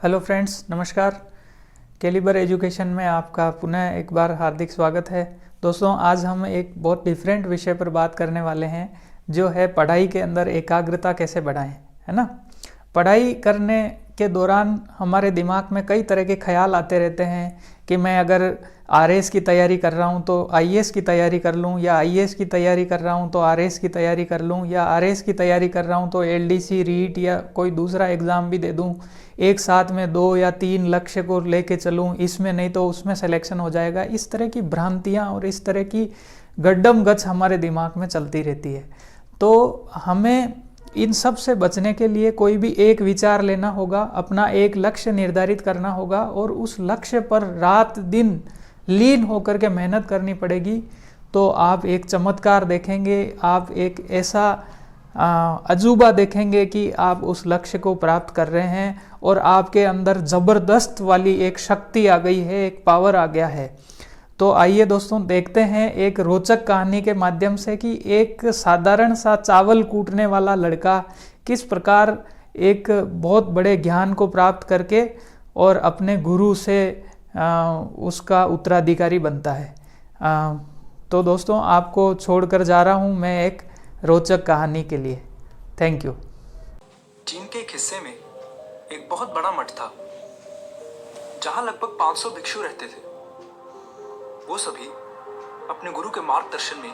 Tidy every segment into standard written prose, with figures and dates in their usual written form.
Hello friends, नमस्कार। Calibre education में आपका पुनः एक बार हार्दिक स्वागत है। दोस्तों, आज हम एक बहुत डिफरेंट विषय पर बात करने वाले हैं, जो है पढ़ाई के अंदर एकाग्रता कैसे बढ़ाएं, है ना। पढ़ाई करने के दौरान हमारे दिमाग में कई तरह के ख्याल आते रहते हैं कि मैं अगर आरएस की तैयारी कर रहा हूँ तो आईएएस की तैयारी कर लूँ, या आईएएस की तैयारी कर रहा हूँ तो आरएस की तैयारी कर लूँ, या आरएस की तैयारी कर रहा हूँ तो एलडीसी रीट या कोई दूसरा एग्ज़ाम भी दे दूँ। एक साथ में 2 या 3 लक्ष्य को लेके चलूँ, इसमें नहीं तो उसमें सिलेक्शन हो जाएगा। इस तरह की भ्रांतियाँ और इस तरह की गड्डम गच हमारे दिमाग में चलती रहती है। तो हमें इन सब से बचने के लिए कोई भी एक विचार लेना होगा, अपना एक लक्ष्य निर्धारित करना होगा और उस लक्ष्य पर रात दिन लीन होकर के मेहनत करनी पड़ेगी। तो आप एक चमत्कार देखेंगे, आप एक ऐसा अजूबा देखेंगे कि आप उस लक्ष्य को प्राप्त कर रहे हैं और आपके अंदर ज़बरदस्त वाली एक शक्ति आ गई है, एक पावर आ गया है। तो आइए दोस्तों, देखते हैं एक रोचक कहानी के माध्यम से कि एक साधारण सा चावल कूटने वाला लड़का किस प्रकार एक बहुत बड़े ज्ञान को प्राप्त करके और अपने गुरु से उसका उत्तराधिकारी बनता है। तो दोस्तों, आपको छोड़कर जा रहा हूँ मैं एक रोचक कहानी के लिए। Thank you. चीन के एक हिस्से में एक बहुत बड़ा मठ था, जहां लगभग 500 भिक्षु रहते थे। वो सभी अपने गुरु के मार्गदर्शन में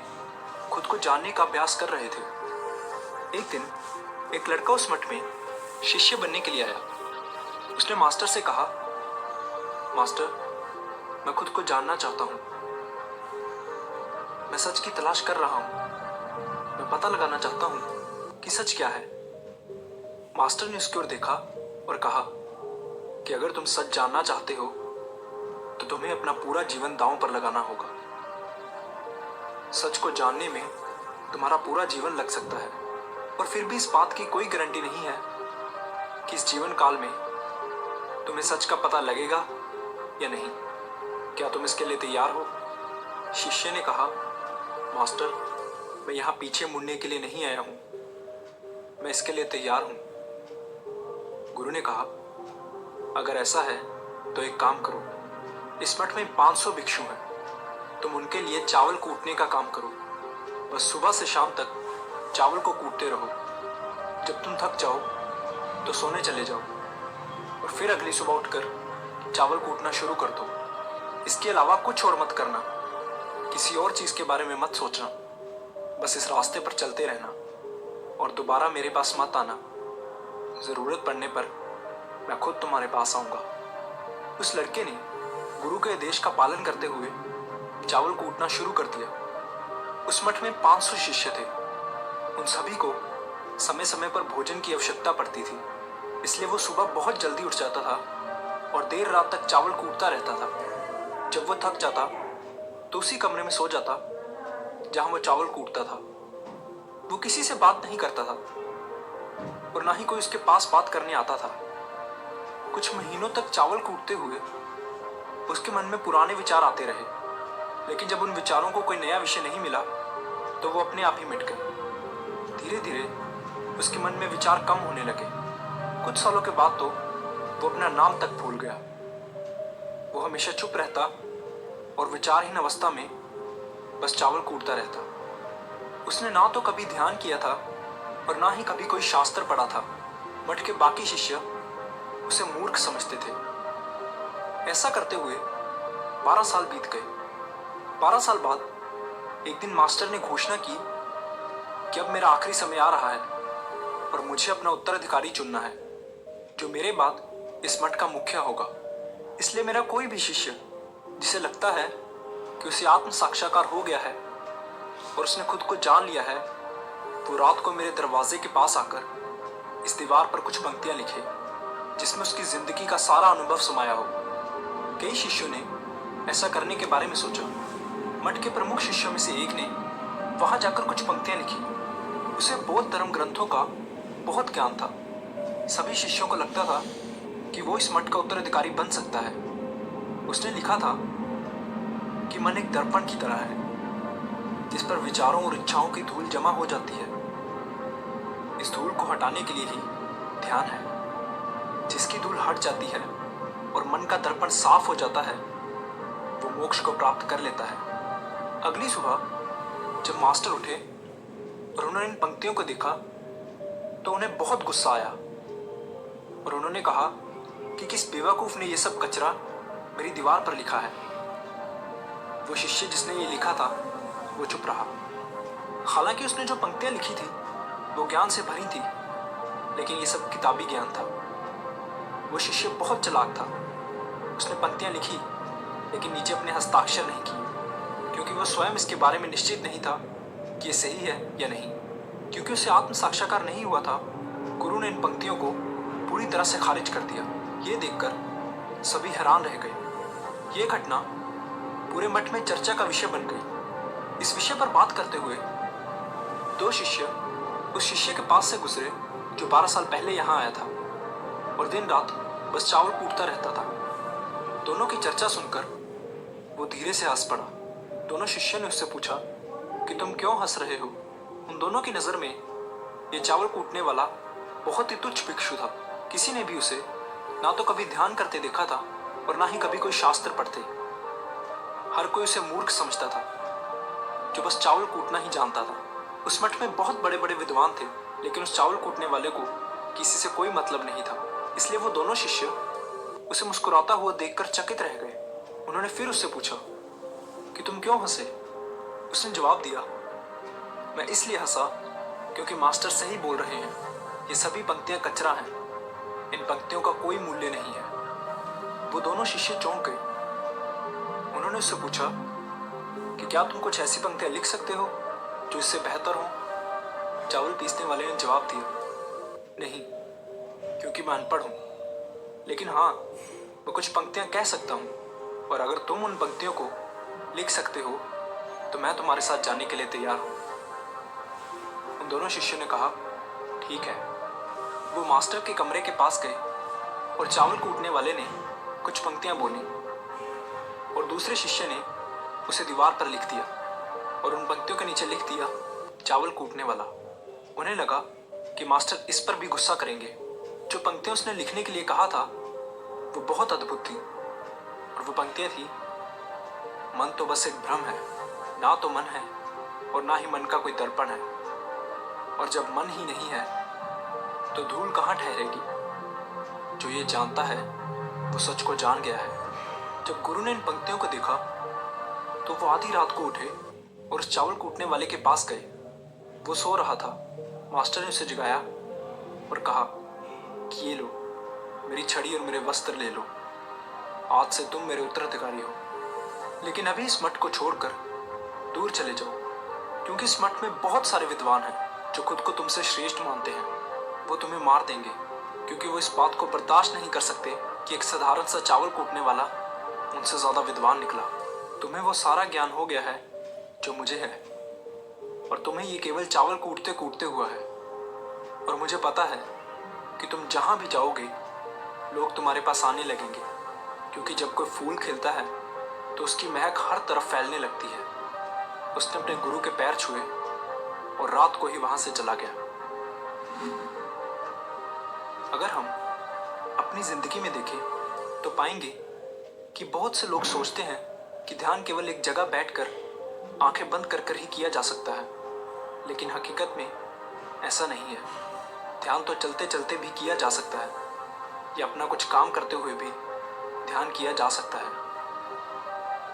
खुद को जानने का अभ्यास कर रहे थे। एक दिन एक लड़का उस मठ में शिष्य बनने के लिए आया। उसने मास्टर से कहा, मास्टर, मैं खुद को जानना चाहता हूँ। मैं सच की तलाश कर रहा हूँ। मैं पता लगाना चाहता हूँ कि सच क्या है। मास्टर ने उसकी ओर देखा और कहा कि अगर तुम सच जानना चाहते हो तो तुम्हें अपना पूरा जीवन दांव पर लगाना होगा। सच को जानने में तुम्हारा पूरा जीवन लग सकता है, और फिर भी इस बात की कोई गारंटी नहीं है कि इस जीवन काल में तुम्हें सच का पता लगेगा या नहीं। क्या तुम इसके लिए तैयार हो? शिष्य ने कहा, मास्टर, मैं यहाँ पीछे मुड़ने के लिए नहीं आया हूँ, मैं इसके लिए तैयार हूँ। गुरु ने कहा, अगर ऐसा है तो एक काम करो, इस मठ में 500 भिक्षु हैं, तुम उनके लिए चावल कूटने का काम करो। बस सुबह से शाम तक चावल को कूटते रहो। जब तुम थक जाओ तो सोने चले जाओ और फिर अगली सुबह उठकर चावल कूटना शुरू कर दो। इसके अलावा कुछ और मत करना, किसी और चीज़ के बारे में मत सोचना। बस इस रास्ते पर चलते रहना और दोबारा मेरे पास मत आना। ज़रूरत पड़ने पर मैं खुद तुम्हारे पास आऊँगा। उस लड़के ने गुरु के आदेश का पालन करते हुए चावल कूटना शुरू कर दिया। उस मठ में 500 शिष्य थे। उन सभी को समय समय पर भोजन की आवश्यकता पड़ती थी, इसलिए वो सुबह बहुत जल्दी उठ जाता था और देर रात तक चावल कूटता रहता था। जब वो थक जाता तो उसी कमरे में सो जाता जहां वो चावल कूटता था। वो किसी से बात नहीं करता था और ना ही कोई उसके पास बात करने आता था। कुछ महीनों तक चावल कूटते हुए उसके मन में पुराने विचार आते रहे, लेकिन जब उन विचारों को कोई नया विषय नहीं मिला तो वो अपने आप ही मिट गए। धीरे धीरे उसके मन में विचार कम होने लगे। कुछ सालों के बाद तो वो अपना नाम तक भूल गया। वो हमेशा चुप रहता और विचारहीन अवस्था में बस चावल कूटता रहता। उसने ना तो कभी ध्यान किया था और ना ही कभी कोई शास्त्र पढ़ा था। मठ के बाकी शिष्य उसे मूर्ख समझते थे। ऐसा करते हुए 12 साल बीत गए। 12 साल बाद एक दिन मास्टर ने घोषणा की कि अब मेरा आखिरी समय आ रहा है और मुझे अपना उत्तराधिकारी चुनना है, जो मेरे बाद इस मठ का मुखिया होगा। इसलिए मेरा कोई भी शिष्य जिसे लगता है कि उसे आत्म साक्षात्कार हो गया है और उसने खुद को जान लिया है, वो रात को मेरे दरवाजे के पास आकर इस दीवार पर कुछ पंक्तियां लिखे, जिसमें उसकी जिंदगी का सारा अनुभव समाया हो। कई शिष्यों ने ऐसा करने के बारे में सोचा। मठ के प्रमुख शिष्यों में से एक ने वहां जाकर कुछ पंक्तियां लिखी। उसे बौद्ध धर्म ग्रंथों का बहुत ज्ञान था। सभी शिष्यों को लगता था कि वो इस मठ का उत्तराधिकारी बन सकता है। उसने लिखा था कि मन एक दर्पण की तरह है, जिस पर विचारों और इच्छाओं की धूल जमा हो जाती है। इस धूल को हटाने के लिए ही ध्यान है। जिसकी धूल हट जाती है और मन का दर्पण साफ हो जाता है, वो मोक्ष को प्राप्त कर लेता है। अगली सुबह जब मास्टर उठे और उन्होंने इन पंक्तियों को देखा तो उन्हें बहुत गुस्सा आया और उन्होंने कहा कि किस बेवकूफ ने ये सब कचरा मेरी दीवार पर लिखा है। वो शिष्य जिसने ये लिखा था वो चुप रहा। हालांकि उसने जो पंक्तियां लिखी थी वो ज्ञान से भरी थी, लेकिन ये सब किताबी ज्ञान था। वो शिष्य बहुत चालाक था। उसने पंक्तियां लिखी लेकिन नीचे अपने हस्ताक्षर नहीं किए, क्योंकि वो स्वयं इसके बारे में निश्चित नहीं था कि ये सही है या नहीं। क्योंकि उसे आत्म साक्षात्कार नहीं हुआ था, गुरु ने इन पंक्तियों को पूरी तरह से खारिज कर दिया। ये देखकर सभी हैरान रह गए। ये घटना पूरे मठ में चर्चा का विषय बन गई। इस विषय पर बात करते हुए दो शिष्य उस शिष्य के पास से गुजरे जो 12 साल पहले यहाँ आया था और दिन रात बस चावल कूटता रहता था। दोनों की चर्चा सुनकर वो धीरे से हंस पड़ा। दोनों शिष्यों ने उससे पूछा कि तुम क्यों हंस रहे हो। उन दोनों की नज़र में ये चावल कूटने वाला बहुत ही तुच्छ भिक्षु था। किसी ने भी उसे ना तो कभी ध्यान करते देखा था और ना ही कभी कोई शास्त्र पढ़ते। हर कोई उसे मूर्ख समझता था जो बस चावल कूटना ही जानता था। उस मठ में बहुत बड़े बड़े विद्वान थे, लेकिन उस चावल कूटने वाले को किसी से कोई मतलब नहीं था। इसलिए वो दोनों शिष्य उसे मुस्कुराता हुआ देखकर चकित रह गए। उन्होंने फिर उससे पूछा कि तुम क्यों हंसे। उसने जवाब दिया, मैं इसलिए हंसा क्योंकि मास्टर सही बोल रहे हैं। ये सभी पंक्तियां कचरा हैं। इन पंक्तियों का कोई मूल्य नहीं है। वो दोनों शिष्य चौंक गए। उन्होंने उससे पूछा कि क्या तुम कुछ ऐसी पंक्तियां लिख सकते हो जो इससे बेहतर हो। चावल पीसने वाले ने जवाब दिया, नहीं, क्योंकि मैं अनपढ़ हूं। लेकिन हाँ, मैं कुछ पंक्तियां कह सकता हूं और अगर तुम उन पंक्तियों को लिख सकते हो तो मैं तुम्हारे साथ जाने के लिए तैयार हूं। उन दोनों शिष्यों ने कहा, ठीक है। वो मास्टर के कमरे के पास गए और चावल कूटने वाले ने कुछ पंक्तियां बोली और दूसरे शिष्य ने उसे दीवार पर लिख दिया और उन पंक्तियों के नीचे लिख दिया, चावल कूटने वाला। उन्हें लगा कि मास्टर इस पर भी गुस्सा करेंगे। जो पंक्तियां उसने लिखने के लिए कहा था वो बहुत अद्भुत थी और वो पंक्तियां थी, मन तो बस एक भ्रम है, ना तो मन है और ना ही मन का कोई दर्पण है। और जब मन ही नहीं है तो धूल कहाँ ठहरेगी। जो ये जानता है वो सच को जान गया है। जब गुरु ने इन पंक्तियों को देखा तो वो आधी रात को उठे और उस चावल कूटने वाले के पास गए। वो सो रहा था। मास्टर ने उसे जगाया और कहा कि ये लो, मेरी छड़ी और मेरे वस्त्र ले लो। आज से तुम मेरे उत्तराधिकारी हो। लेकिन अभी इस मठ को छोड़कर दूर चले जाओ, क्योंकि इस मठ में बहुत सारे विद्वान हैं जो खुद को तुमसे श्रेष्ठ मानते हैं। वो तुम्हें मार देंगे, क्योंकि वो इस बात को बर्दाश्त नहीं कर सकते कि एक साधारण सा चावल कूटने वाला उनसे ज़्यादा विद्वान निकला। तुम्हें वो सारा ज्ञान हो गया है जो मुझे है, और तुम्हें ये केवल चावल कूटते कूटते हुआ है। और मुझे पता है कि तुम जहाँ भी जाओगे लोग तुम्हारे पास आने लगेंगे, क्योंकि जब कोई फूल खिलता है तो उसकी महक हर तरफ फैलने लगती है। उसने अपने गुरु के पैर छुए और रात को ही वहां से चला गया। अगर हम अपनी जिंदगी में देखें तो पाएंगे कि बहुत से लोग सोचते हैं कि ध्यान केवल एक जगह बैठकर आंखें बंद कर कर ही किया जा सकता है, लेकिन हकीकत में ऐसा नहीं है। ध्यान तो चलते चलते भी किया जा सकता है, या अपना कुछ काम करते हुए भी ध्यान किया जा सकता है।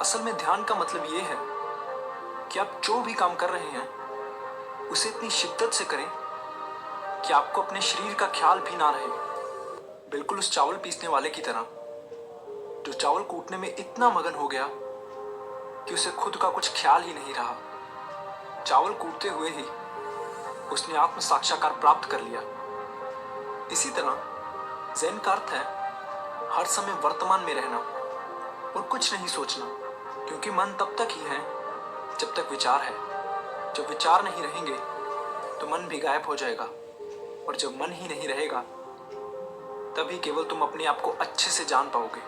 असल में ध्यान का मतलब ये है कि आप जो भी काम कर रहे हैं उसे इतनी शिद्दत से करें कि आपको अपने शरीर का ख्याल भी ना रहे। बिल्कुल उस चावल पीसने वाले की तरह जो चावल कूटने में इतना मगन हो गया कि उसे खुद का कुछ ख्याल ही नहीं रहा। चावल कूटते हुए ही उसने आत्म साक्षात्कार प्राप्त कर लिया। इसी तरह ज़ेन का अर्थ है हर समय वर्तमान में रहना और कुछ नहीं सोचना, क्योंकि मन तब तक ही है जब तक विचार है। जब विचार नहीं रहेंगे तो मन भी गायब हो जाएगा, और जब मन ही नहीं रहेगा तभी केवल तुम अपने आप को अच्छे से जान पाओगे।